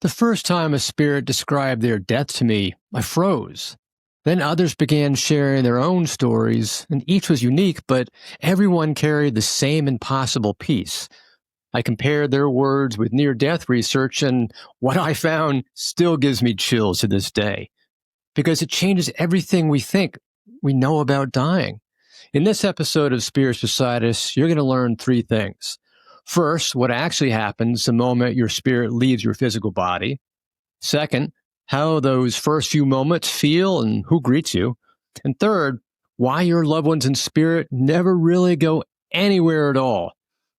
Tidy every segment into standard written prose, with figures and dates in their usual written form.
The first time a spirit described their death to me, I froze. Then others began sharing their own stories, and each was unique, but everyone carried the same impossible piece. I compared their words with near death research, and what I found still gives me chills to this day because it changes everything we think we know about dying. In this episode of Spirits Beside Us, you're going to learn three things. First, what actually happens the moment your spirit leaves your physical body. Second, how those first few moments feel and who greets you. And third, why your loved ones in spirit never really go anywhere at all.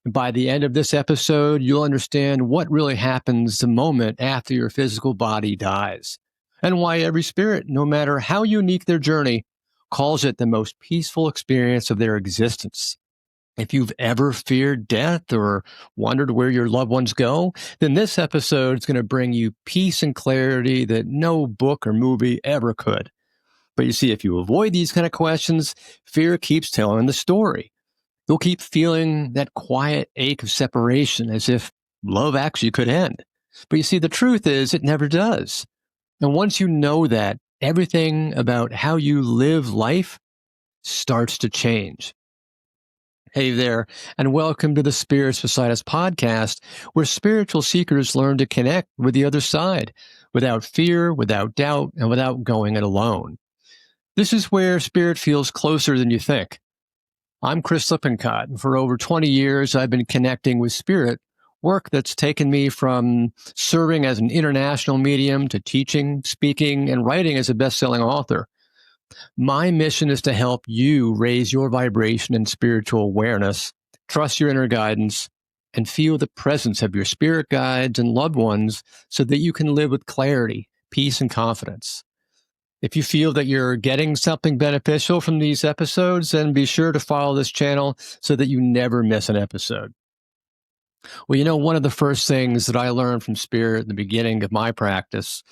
And by the end of this episode, you'll understand what really happens the moment after your physical body dies, and why every spirit, no matter how unique their journey, calls it the most peaceful experience of their existence. If you've ever feared death or wondered where your loved ones go, then this episode is going to bring you peace and clarity that no book or movie ever could. But you see, if you avoid these kind of questions, fear keeps telling the story. You'll keep feeling that quiet ache of separation as if love actually could end. But you see, the truth is it never does. And once you know that, everything about how you live life starts to change. Hey there, and welcome to the Spirits Beside Us podcast, where spiritual seekers learn to connect with the other side without fear, without doubt, and without going it alone. This is where spirit feels closer than you think. I'm Chris Lippincott, and for over 20 years, I've been connecting with spirit, work that's taken me from serving as an international medium to teaching, speaking, and writing as a best-selling author. My mission is to help you raise your vibration and spiritual awareness, trust your inner guidance, and feel the presence of your spirit guides and loved ones so that you can live with clarity, peace, and confidence. If you feel that you're getting something beneficial from these episodes, then be sure to follow this channel so that you never miss an episode. Well, one of the first things that I learned from spirit at the beginning of my practice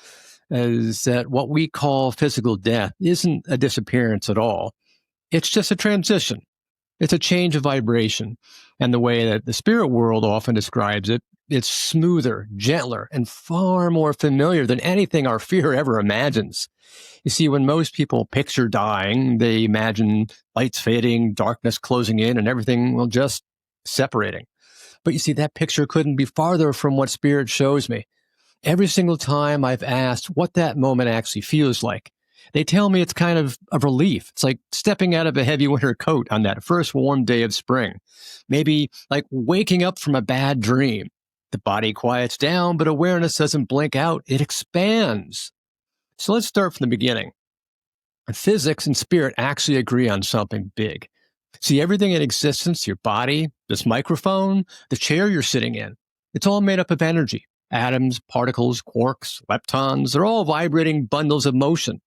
is that what we call physical death isn't a disappearance at all. It's just a transition. It's a change of vibration. And the way that the spirit world often describes it, it's smoother, gentler, and far more familiar than anything our fear ever imagines. You see, when most people picture dying, they imagine lights fading, darkness closing in, and everything, well, just separating. But you see, that picture couldn't be farther from what spirit shows me. Every single time I've asked what that moment actually feels like, they tell me it's kind of a relief. It's like stepping out of a heavy winter coat on that first warm day of spring. Maybe like waking up from a bad dream. The body quiets down, but awareness doesn't blink out. It expands. So let's start from the beginning. Physics and spirit actually agree on something big. See, everything in existence, your body, this microphone, the chair you're sitting in, it's all made up of energy. Atoms, particles, quarks, leptons, they're all vibrating bundles of motion.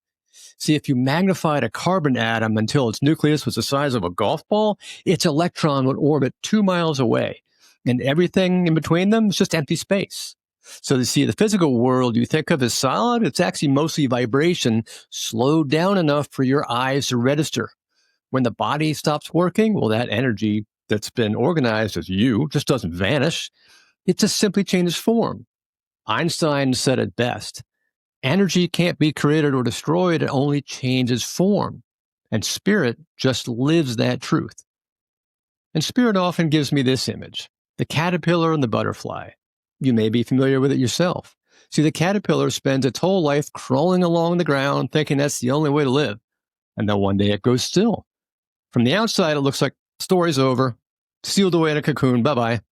See, if you magnified a carbon atom until its nucleus was the size of a golf ball, its electron would orbit 2 miles away. And everything in between them is just empty space. So you see, the physical world you think of as solid, it's actually mostly vibration slowed down enough for your eyes to register. When the body stops working, well, that energy that's been organized as you just doesn't vanish. It just simply changes form. Einstein said it best. Energy can't be created or destroyed. It only changes form. And spirit just lives that truth. And spirit often gives me this image, the caterpillar and the butterfly. You may be familiar with it yourself. See, the caterpillar spends its whole life crawling along the ground, thinking that's the only way to live. And then one day it goes still. From the outside, it looks like story's over, sealed away in a cocoon, bye-bye.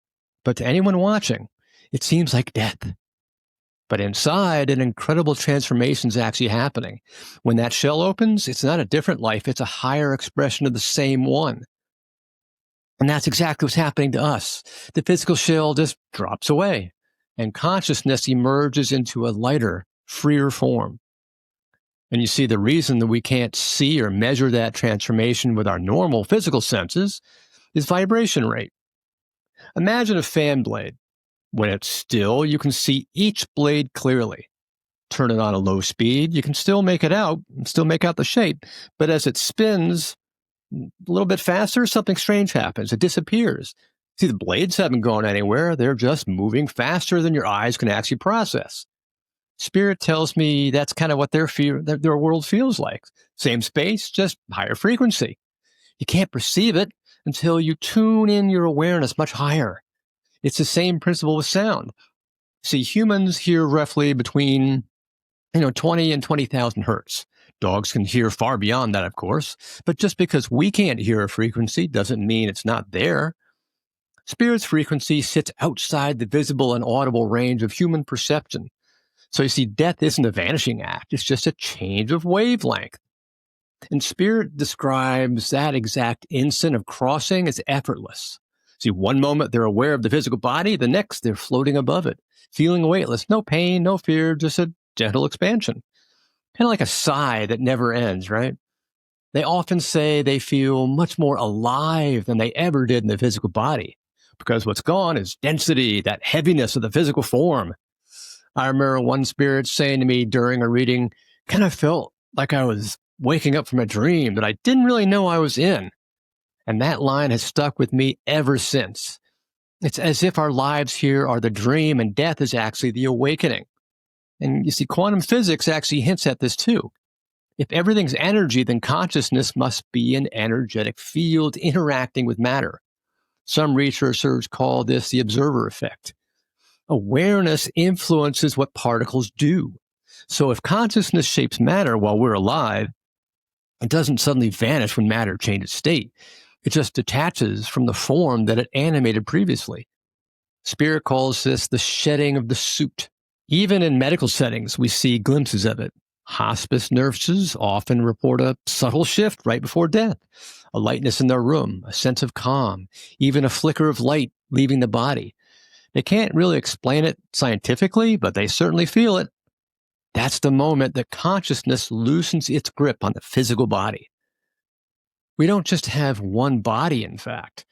But to anyone watching, it seems like death. But inside, an incredible transformation is actually happening. When that shell opens, it's not a different life, it's a higher expression of the same one. And that's exactly what's happening to us. The physical shell just drops away, and consciousness emerges into a lighter, freer form. And you see, the reason that we can't see or measure that transformation with our normal physical senses is vibration rate. Imagine a fan blade. When it's still, you can see each blade clearly. Turn it on a low speed, you can still make it out, still make out the shape. But as it spins a little bit faster, something strange happens. It disappears. See, the blades haven't gone anywhere. They're just moving faster than your eyes can actually process. Spirit tells me that's kind of what their world feels like. Same space, just higher frequency. You can't perceive it until you tune in your awareness much higher. It's the same principle with sound. See, humans hear roughly between 20 and 20,000 hertz. Dogs can hear far beyond that, of course, but just because we can't hear a frequency doesn't mean it's not there. Spirit's frequency sits outside the visible and audible range of human perception. So you see, death isn't a vanishing act, it's just a change of wavelength. And Spirit describes that exact instant of crossing as effortless. See, one moment they're aware of the physical body, the next they're floating above it, feeling weightless, no pain, no fear, just a gentle expansion. Kind of like a sigh that never ends, right? They often say they feel much more alive than they ever did in the physical body because what's gone is density, that heaviness of the physical form. I remember one spirit saying to me during a reading, kind of felt like I was waking up from a dream that I didn't really know I was in. And that line has stuck with me ever since. It's as if our lives here are the dream and death is actually the awakening. And you see, quantum physics actually hints at this too. If everything's energy, then consciousness must be an energetic field interacting with matter. Some researchers call this the observer effect. Awareness influences what particles do. So if consciousness shapes matter while we're alive, it doesn't suddenly vanish when matter changes state. It just detaches from the form that it animated previously. Spirit calls this the shedding of the suit. Even in medical settings, we see glimpses of it. Hospice nurses often report a subtle shift right before death, a lightness in their room, a sense of calm, even a flicker of light leaving the body. They can't really explain it scientifically, but they certainly feel it. That's the moment that consciousness loosens its grip on the physical body. We don't just have one body, in fact.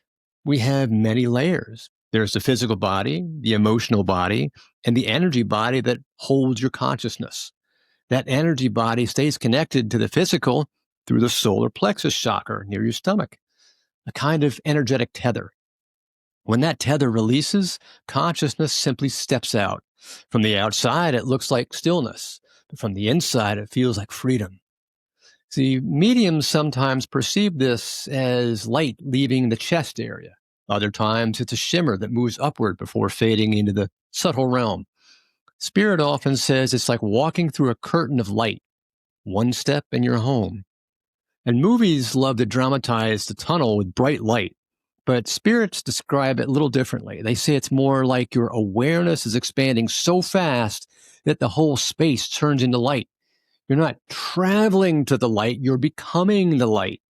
We have many layers. There's the physical body, the emotional body, and the energy body that holds your consciousness. That energy body stays connected to the physical through the solar plexus chakra near your stomach, a kind of energetic tether. When that tether releases, consciousness simply steps out. From the outside, it looks like stillness, but from the inside, it feels like freedom. See, mediums sometimes perceive this as light leaving the chest area. Other times, it's a shimmer that moves upward before fading into the subtle realm. Spirit often says it's like walking through a curtain of light, one step and you're home. And movies love to dramatize the tunnel with bright light, but spirits describe it a little differently. They say it's more like your awareness is expanding so fast that the whole space turns into light. You're not traveling to the light, you're becoming the light.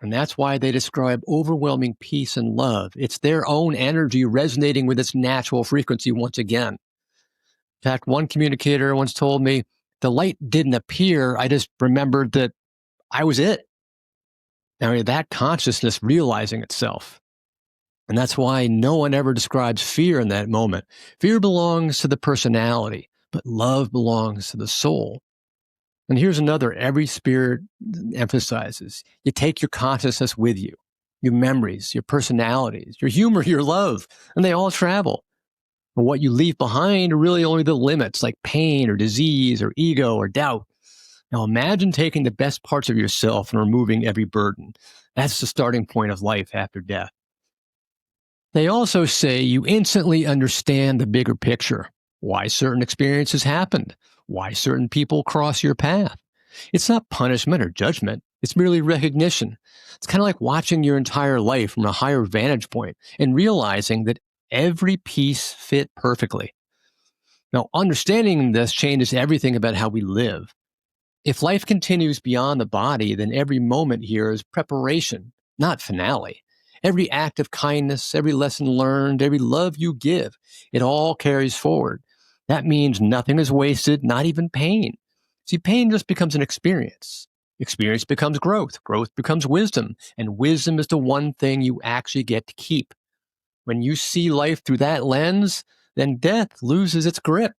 And that's why they describe overwhelming peace and love. It's their own energy resonating with its natural frequency once again. In fact, one communicator once told me, the light didn't appear. I just remembered that I was it. I mean, that consciousness realizing itself. And that's why no one ever describes fear in that moment. Fear belongs to the personality, but love belongs to the soul. And here's another every spirit emphasizes. You take your consciousness with you, your memories, your personalities, your humor, your love, and they all travel. And what you leave behind are really only the limits, like pain or disease or ego or doubt. Now imagine taking the best parts of yourself and removing every burden. That's the starting point of life after death. They also say you instantly understand the bigger picture, why certain experiences happened, why certain people cross your path. It's not punishment or judgment. It's merely recognition. It's kind of like watching your entire life from a higher vantage point and realizing that every piece fit perfectly. Now, understanding this changes everything about how we live. If life continues beyond the body, then every moment here is preparation, not finale. Every act of kindness, every lesson learned, every love you give, it all carries forward. That means nothing is wasted, not even pain. See, pain just becomes an experience. Experience becomes growth. Growth becomes wisdom. And wisdom is the one thing you actually get to keep. When you see life through that lens, then death loses its grip.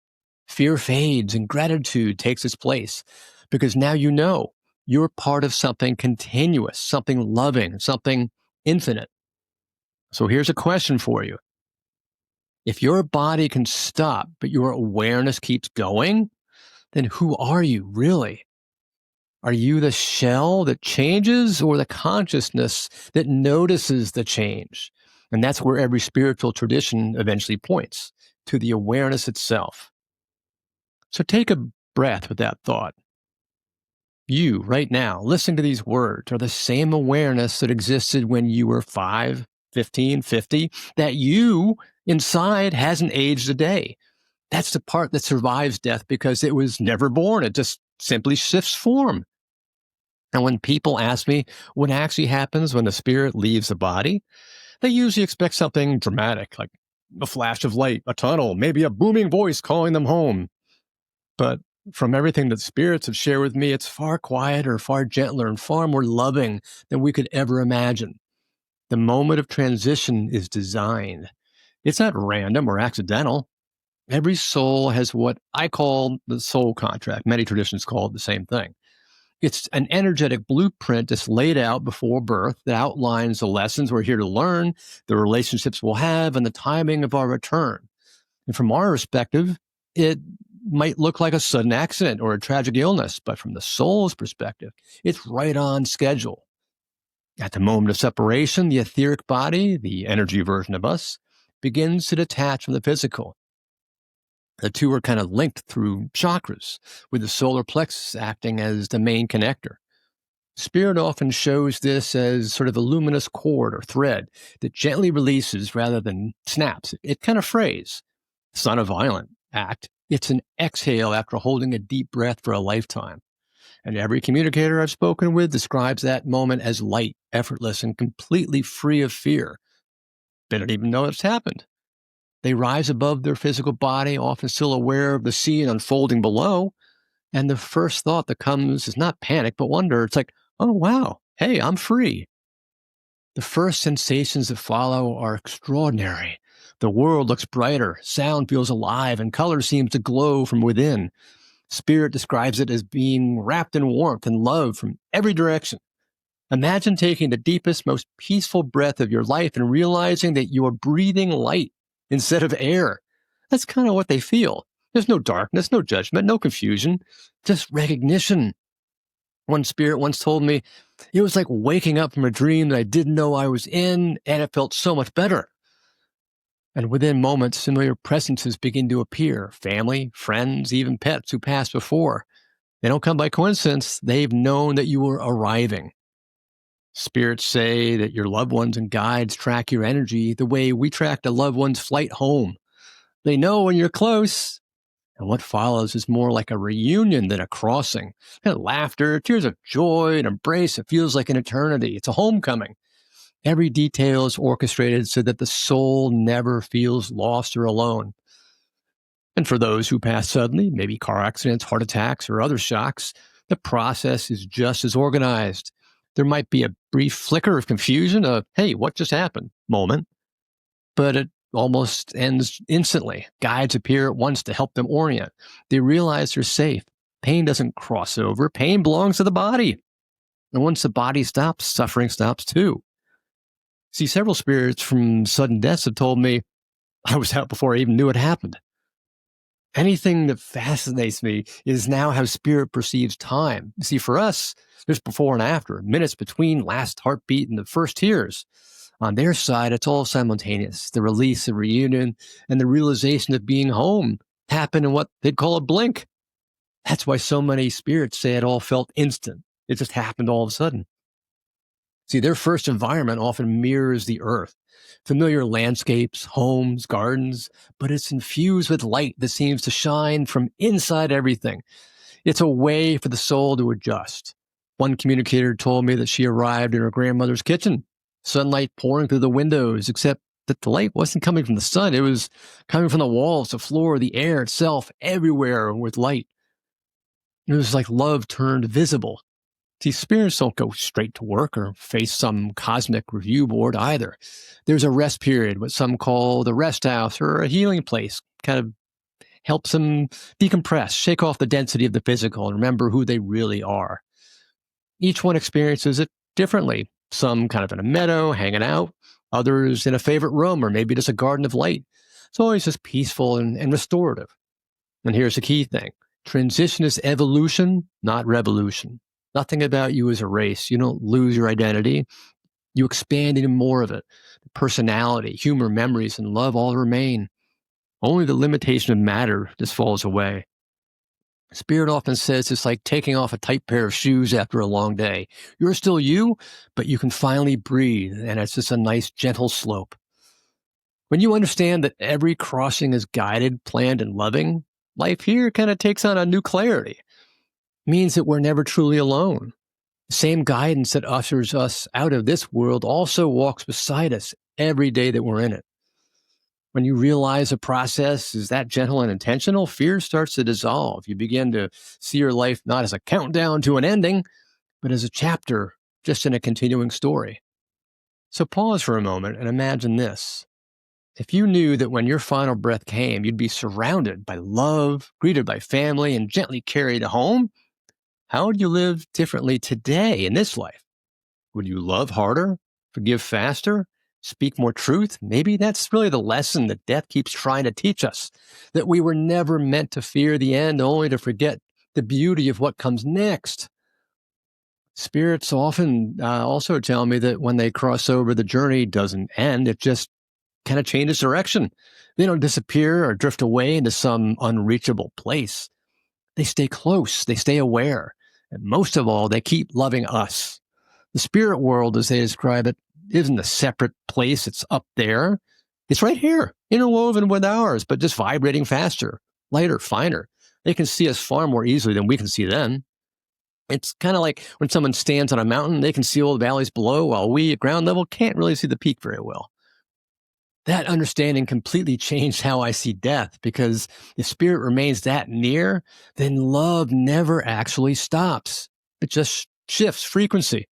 Fear fades and gratitude takes its place because now you know you're part of something continuous, something loving, something infinite. So here's a question for you. If your body can stop, but your awareness keeps going, then who are you really? Are you the shell that changes or the consciousness that notices the change? And that's where every spiritual tradition eventually points to the awareness itself. So take a breath with that thought. You, right now, listening to these words, are the same awareness that existed when you were 5, 15, 50. That you inside hasn't aged a day. That's the part that survives death because it was never born. It just simply shifts form. And when people ask me what actually happens when the spirit leaves the body, they usually expect something dramatic, like a flash of light, a tunnel, maybe a booming voice calling them home. But from everything that spirits have shared with me, it's far quieter, far gentler, and far more loving than we could ever imagine. The moment of transition is designed. It's not random or accidental. Every soul has what I call the soul contract. Many traditions call it the same thing. It's an energetic blueprint that's laid out before birth that outlines the lessons we're here to learn, the relationships we'll have, and the timing of our return. And from our perspective, it might look like a sudden accident or a tragic illness, but from the soul's perspective, it's right on schedule. At the moment of separation, the etheric body, the energy version of us, begins to detach from the physical. The two are kind of linked through chakras, with the solar plexus acting as the main connector. Spirit often shows this as sort of a luminous cord or thread that gently releases rather than snaps. It kind of frays. It's not a violent act. It's an exhale after holding a deep breath for a lifetime. And every communicator I've spoken with describes that moment as light, effortless, and completely free of fear. They don't even know it's happened. They rise above their physical body, often still aware of the scene unfolding below. And the first thought that comes is not panic, but wonder. It's like, oh, wow, hey, I'm free. The first sensations that follow are extraordinary. The world looks brighter, sound feels alive, and color seems to glow from within. Spirit describes it as being wrapped in warmth and love from every direction. Imagine taking the deepest, most peaceful breath of your life and realizing that you are breathing light instead of air. That's kind of what they feel. There's no darkness, no judgment, no confusion, just recognition. One spirit once told me it was like waking up from a dream that I didn't know I was in, and it felt so much better. And within moments, familiar presences begin to appear family, friends, even pets who passed before. They don't come by coincidence. They've known that you were arriving. Spirits say that your loved ones and guides track your energy the way we track a loved one's flight home. They know when you're close, and what follows is more like a reunion than a crossing. And laughter, tears of joy, an embrace. It feels like an eternity. It's a homecoming. Every detail is orchestrated so that the soul never feels lost or alone. And for those who pass suddenly, maybe car accidents, heart attacks, or other shocks, the process is just as organized. There might be a brief flicker of confusion, a hey, what just happened moment, but it almost ends instantly. Guides appear at once to help them orient. They realize they're safe. Pain doesn't cross over. Pain belongs to the body. And once the body stops, suffering stops too. See, several spirits from sudden deaths have told me I was out before I even knew it happened. Anything that fascinates me is now how spirit perceives time. See, for us, there's before and after, minutes between last heartbeat and the first tears. On their side, it's all simultaneous. The release, the reunion, and the realization of being home happen in what they'd call a blink. That's why so many spirits say it all felt instant. It just happened all of a sudden. See, their first environment often mirrors the earth. Familiar landscapes, homes, gardens, but it's infused with light that seems to shine from inside everything. It's a way for the soul to adjust. One communicator told me that she arrived in her grandmother's kitchen, sunlight pouring through the windows, except that the light wasn't coming from the sun. It was coming from the walls, the floor, the air itself, everywhere with light. It was like love turned visible. See, spirits don't go straight to work or face some cosmic review board either. There's a rest period, what some call the rest house or a healing place, kind of helps them decompress, shake off the density of the physical, and remember who they really are. Each one experiences it differently. Some kind of in a meadow, hanging out, others in a favorite room, or maybe just a garden of light. It's always just peaceful and restorative. And here's the key thing: transition is evolution, not revolution. Nothing about you is a race. You don't lose your identity, you expand into more of it. Personality, humor, memories, and love all remain. Only the limitation of matter just falls away. Spirit often says it's like taking off a tight pair of shoes after a long day. You're still you, but you can finally breathe, and it's just a nice, gentle slope. When you understand that every crossing is guided, planned, and loving, life here kind of takes on a new clarity. It means that we're never truly alone. The same guidance that ushers us out of this world also walks beside us every day that we're in it. When you realize a process is that gentle and intentional, fear starts to dissolve. You begin to see your life not as a countdown to an ending, but as a chapter just in a continuing story. So pause for a moment and imagine this. If you knew that when your final breath came, you'd be surrounded by love, greeted by family, and gently carried home, how would you live differently today in this life? Would you love harder, forgive faster, speak more truth? Maybe that's really the lesson that death keeps trying to teach us, that we were never meant to fear the end, only to forget the beauty of what comes next. Spirits often also tell me that when they cross over, the journey doesn't end. It just kind of changes direction. They don't disappear or drift away into some unreachable place. They stay close, they stay aware, and most of all, they keep loving us. The spirit world, as they describe it, isn't a separate place. It's up there. It's right here, interwoven with ours, but just vibrating faster, lighter, finer. They can see us far more easily than we can see them. It's kind of like when someone stands on a mountain, they can see all the valleys below, while we at ground level can't really see the peak very well. That understanding completely changed how I see death, because if spirit remains that near, then love never actually stops. It just shifts frequency.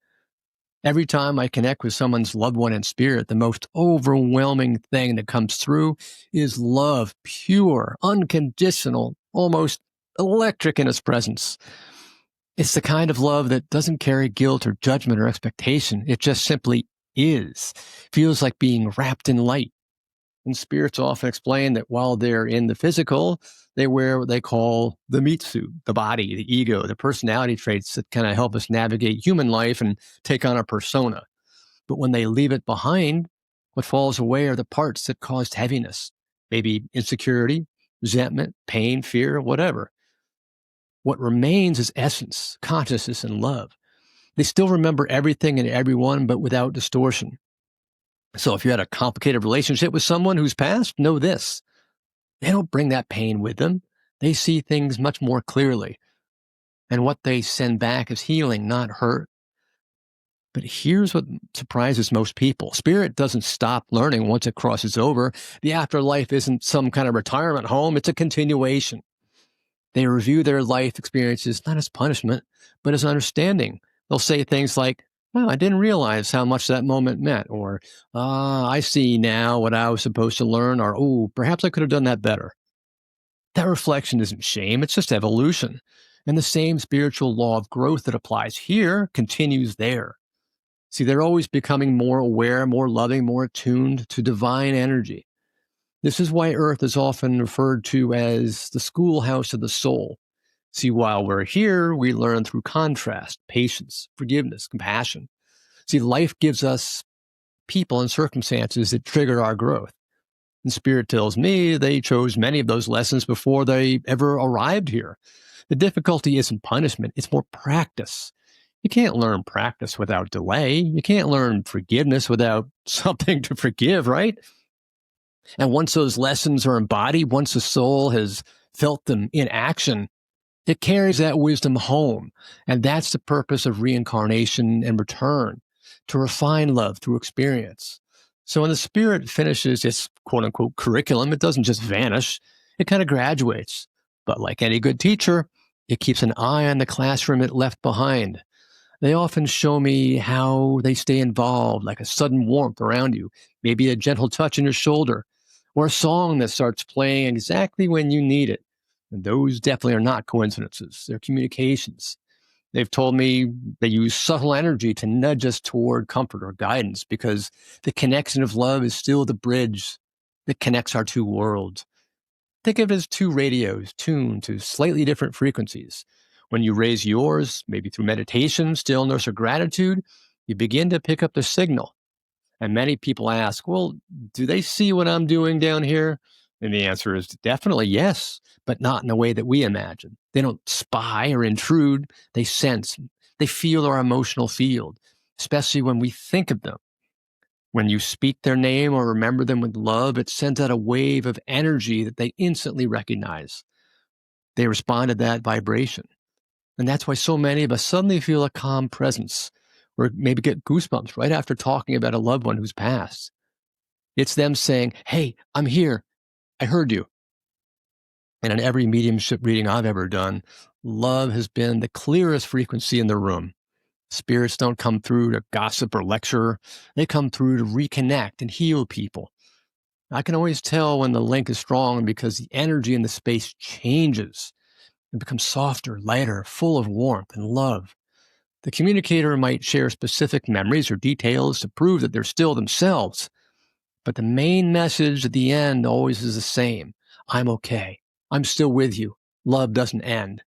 Every time I connect with someone's loved one in spirit, the most overwhelming thing that comes through is love, pure, unconditional, almost electric in its presence. It's the kind of love that doesn't carry guilt or judgment or expectation. It just simply is. Feels like being wrapped in light. And spirits often explain that while they're in the physical, they wear what they call the meat suit, the body, the ego, the personality traits that kind of help us navigate human life and take on a persona. But when they leave it behind, what falls away are the parts that caused heaviness, maybe insecurity, resentment, pain, fear, whatever. What remains is essence, consciousness, and love. They still remember everything and everyone, but without distortion. So if you had a complicated relationship with someone who's passed, know this: they don't bring that pain with them. They see things much more clearly. And what they send back is healing, not hurt. But here's what surprises most people: spirit doesn't stop learning once it crosses over. The afterlife isn't some kind of retirement home, it's a continuation. They review their life experiences not as punishment, but as understanding. They'll say things like, "Oh, I didn't realize how much that moment meant," or, "I see now what I was supposed to learn," or, "Oh, perhaps I could have done that better." That reflection isn't shame, it's just evolution. And the same spiritual law of growth that applies here continues there. See, they're always becoming more aware, more loving, more attuned to divine energy. This is why Earth is often referred to as the schoolhouse of the soul. See, while we're here, we learn through contrast, patience, forgiveness, compassion. See, life gives us people and circumstances that trigger our growth. And Spirit tells me they chose many of those lessons before they ever arrived here. The difficulty isn't punishment, it's more practice. You can't learn practice without delay. You can't learn forgiveness without something to forgive, right? And once those lessons are embodied, once the soul has felt them in action, it carries that wisdom home. And that's the purpose of reincarnation and return, to refine love through experience. So when the spirit finishes its quote unquote curriculum, it doesn't just vanish, it kind of graduates. But like any good teacher, it keeps an eye on the classroom it left behind. They often show me how they stay involved, like a sudden warmth around you, maybe a gentle touch on your shoulder, or a song that starts playing exactly when you need it. And those definitely are not coincidences. They're communications. They've told me they use subtle energy to nudge us toward comfort or guidance, because the connection of love is still the bridge that connects our two worlds. Think of it as two radios tuned to slightly different frequencies. When you raise yours, maybe through meditation, stillness, or gratitude, you begin to pick up the signal. And many people ask, well, do they see what I'm doing down here? And the answer is definitely yes, but not in the way that we imagine. They don't spy or intrude. They sense, they feel our emotional field, especially when we think of them. When you speak their name or remember them with love, it sends out a wave of energy that they instantly recognize. They respond to that vibration. And that's why so many of us suddenly feel a calm presence or maybe get goosebumps right after talking about a loved one who's passed. It's them saying, hey, I'm here. I heard you. And in every mediumship reading I've ever done, love has been the clearest frequency in the room. Spirits don't come through to gossip or lecture. They come through to reconnect and heal people. I can always tell when the link is strong because the energy in the space changes and becomes softer, lighter, full of warmth and love. The communicator might share specific memories or details to prove that they're still themselves, but the main message at the end always is the same. I'm okay. I'm still with you. Love doesn't end.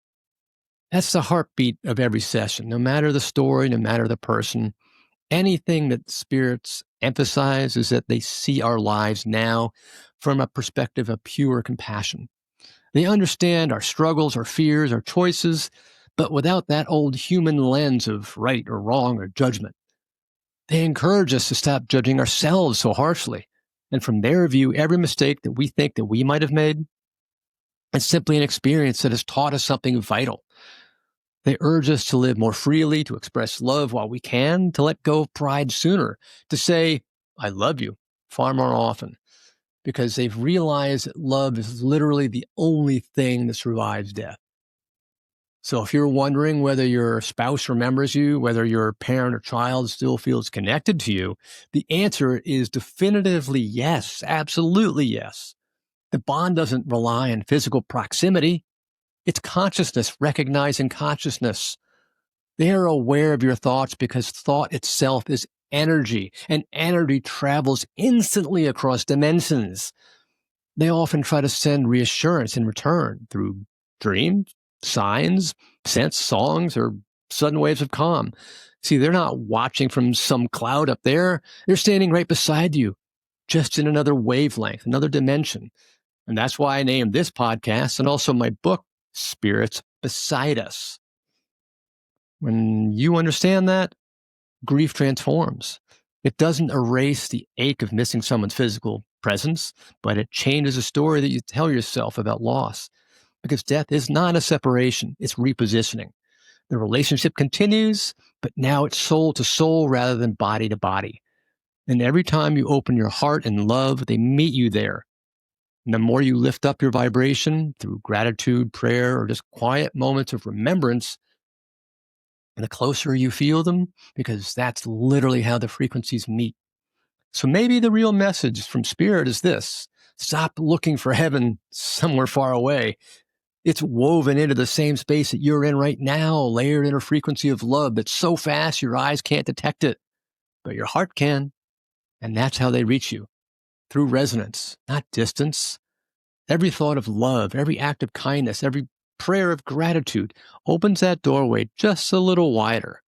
That's the heartbeat of every session, no matter the story, no matter the person. Anything that spirits emphasize is that they see our lives now from a perspective of pure compassion. They understand our struggles, our fears, our choices, but without that old human lens of right or wrong or judgment. They encourage us to stop judging ourselves so harshly. And from their view, every mistake that we think that we might have made is simply an experience that has taught us something vital. They urge us to live more freely, to express love while we can, to let go of pride sooner, to say, I love you far more often, because they've realized that love is literally the only thing that survives death. So if you're wondering whether your spouse remembers you, whether your parent or child still feels connected to you, the answer is definitively yes, absolutely yes. The bond doesn't rely on physical proximity. It's consciousness recognizing consciousness. They are aware of your thoughts because thought itself is energy, and energy travels instantly across dimensions. They often try to send reassurance in return through dreams, signs, scents, songs, or sudden waves of calm. See, they're not watching from some cloud up there. They're standing right beside you, just in another wavelength, another dimension. And that's why I named this podcast and also my book, Spirits Beside Us. When you understand that, grief transforms. It doesn't erase the ache of missing someone's physical presence, but it changes the story that you tell yourself about loss. Because death is not a separation, it's repositioning. The relationship continues, but now it's soul to soul rather than body to body. And every time you open your heart and love, they meet you there. And the more you lift up your vibration through gratitude, prayer, or just quiet moments of remembrance, and the closer you feel them, because that's literally how the frequencies meet. So maybe the real message from Spirit is this: stop looking for heaven somewhere far away. It's woven into the same space that you're in right now, layered in a frequency of love that's so fast your eyes can't detect it, but your heart can. And that's how they reach you, through resonance, not distance. Every thought of love, every act of kindness, every prayer of gratitude opens that doorway just a little wider.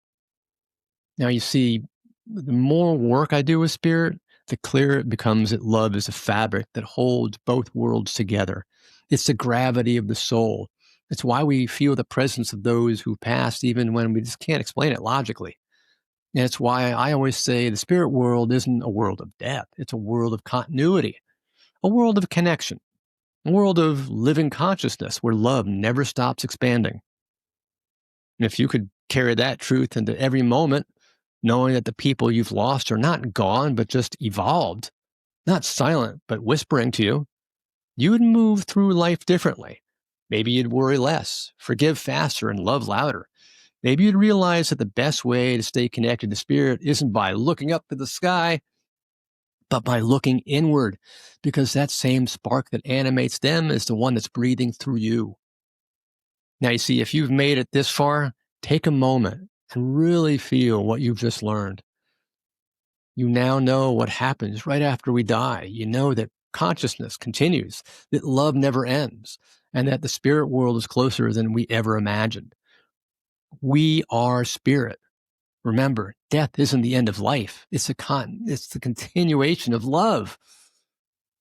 Now, you see, the more work I do with spirit, the clearer it becomes that love is a fabric that holds both worlds together. It's the gravity of the soul. It's why we feel the presence of those who passed, even when we just can't explain it logically. And it's why I always say the spirit world isn't a world of death. It's a world of continuity, a world of connection, a world of living consciousness where love never stops expanding. And if you could carry that truth into every moment, knowing that the people you've lost are not gone, but just evolved, not silent, but whispering to you, you would move through life differently. Maybe you'd worry less, forgive faster, and love louder. Maybe you'd realize that the best way to stay connected to spirit isn't by looking up to the sky, but by looking inward, because that same spark that animates them is the one that's breathing through you. Now, you see, if you've made it this far, take a moment and really feel what you've just learned. You now know what happens right after we die. You know that consciousness continues, that love never ends, and that the spirit world is closer than we ever imagined. We are spirit. Remember, death isn't the end of life. It's the continuation of love.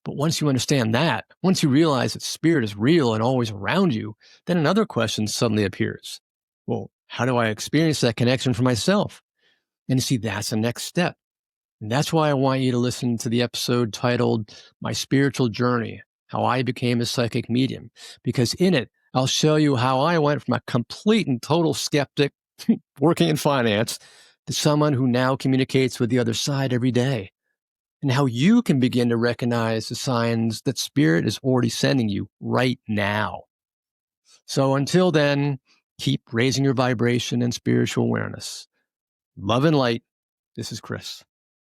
But once you understand that, once you realize that spirit is real and always around you, then another question suddenly appears. Well, how do I experience that connection for myself? And you see, that's the next step. And that's why I want you to listen to the episode titled My Spiritual Journey, How I Became a Psychic Medium, because in it, I'll show you how I went from a complete and total skeptic working in finance to someone who now communicates with the other side every day, and how you can begin to recognize the signs that spirit is already sending you right now. So until then, keep raising your vibration and spiritual awareness. Love and light. This is Chris.